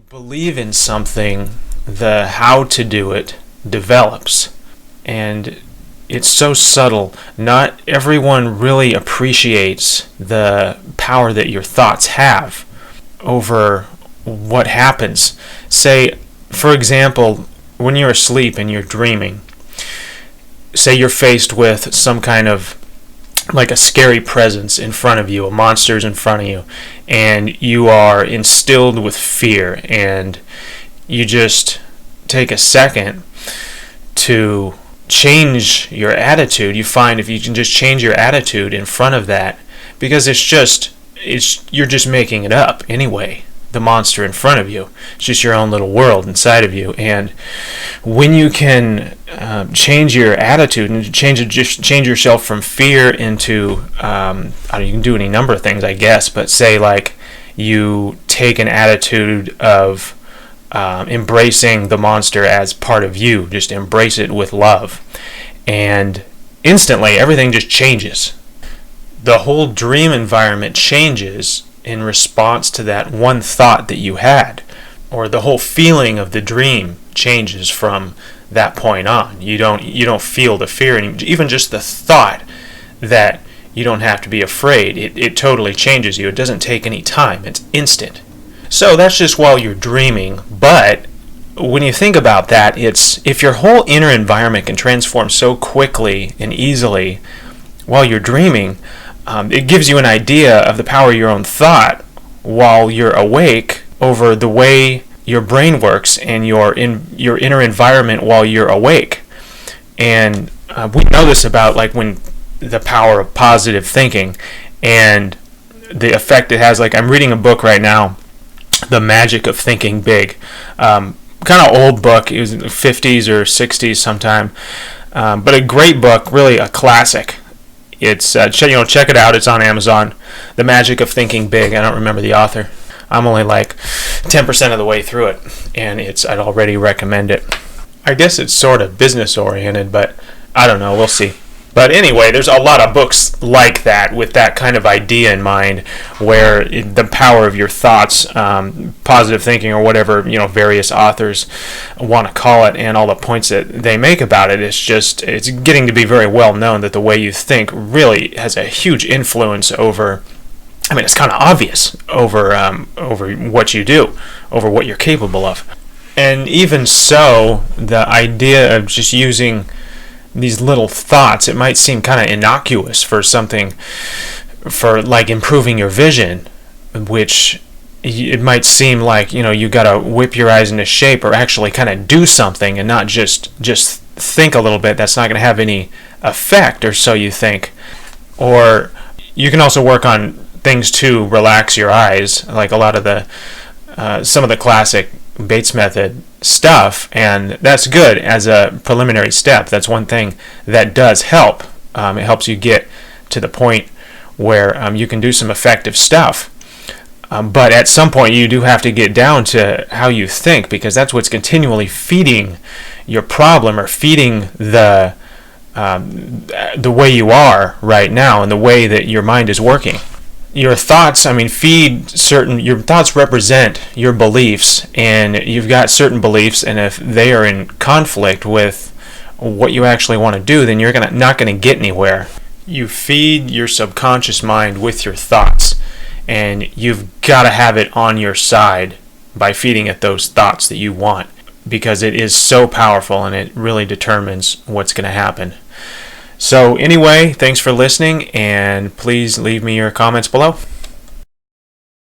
believe in something, the how to do it develops. And it's so subtle. Not everyone really appreciates the power that your thoughts have over what happens. Say, for example, when you're asleep and you're dreaming, say you're faced with some kind of like a scary presence in front of you, a monster's in front of you, and you are instilled with fear, and you just take a second to change your attitude. You find if you can just change your attitude in front of that, because you're just making it up anyway, the monster in front of you. It's just your own little world inside of you. And when you can change your attitude and change yourself from fear into, you can do any number of things, I guess, but say like you take an attitude of embracing the monster as part of you, just embrace it with love, and instantly everything just changes. The whole dream environment changes in response to that one thought that you had, or the whole feeling of the dream changes from that point on. You don't feel the fear anymore. Even just the thought that you don't have to be afraid, it totally changes you. It doesn't take any time. It's instant. So that's just while you're dreaming, but when you think about that, if your whole inner environment can transform so quickly and easily while you're dreaming, it gives you an idea of the power of your own thought while you're awake over the way your brain works and your inner environment while you're awake. And we know this about like when the power of positive thinking and the effect it has. Like I'm reading a book right now, The Magic of Thinking Big. Kind of old book. It was in the 50s or 60s sometime. But a great book, really a classic. It's check it out. It's on Amazon. The Magic of Thinking Big. I don't remember the author. I'm only like 10% of the way through it, and I'd already recommend it. I guess it's sort of business oriented, but I don't know. We'll see. But anyway, there's a lot of books like that with that kind of idea in mind, where the power of your thoughts, positive thinking, or whatever various authors want to call it, and all the points that they make about it, it's getting to be very well known that the way you think really has a huge influence over. I mean, it's kind of obvious over what you do, over what you're capable of, and even so, the idea of just using these little thoughts, it might seem kind of innocuous for something, for like improving your vision, which it might seem like you gotta whip your eyes into shape or actually kind of do something and not just think a little bit. That's not going to have any effect, or so you think. Or you can also work on things to relax your eyes, like a lot of the some of the classic Bates method stuff, and that's good as a preliminary step. That's one thing that does help. It helps you get to the point where you can do some effective stuff. But at some point you do have to get down to how you think, because that's what's continually feeding your problem, or feeding the way you are right now and the way that your mind is working. Your thoughts, your thoughts represent your beliefs, and you've got certain beliefs, and if they are in conflict with what you actually want to do, then you're not going to get anywhere. You feed your subconscious mind with your thoughts, and you've got to have it on your side by feeding it those thoughts that you want, because it is so powerful and it really determines what's going to happen. So anyway, thanks for listening, and please leave me your comments below.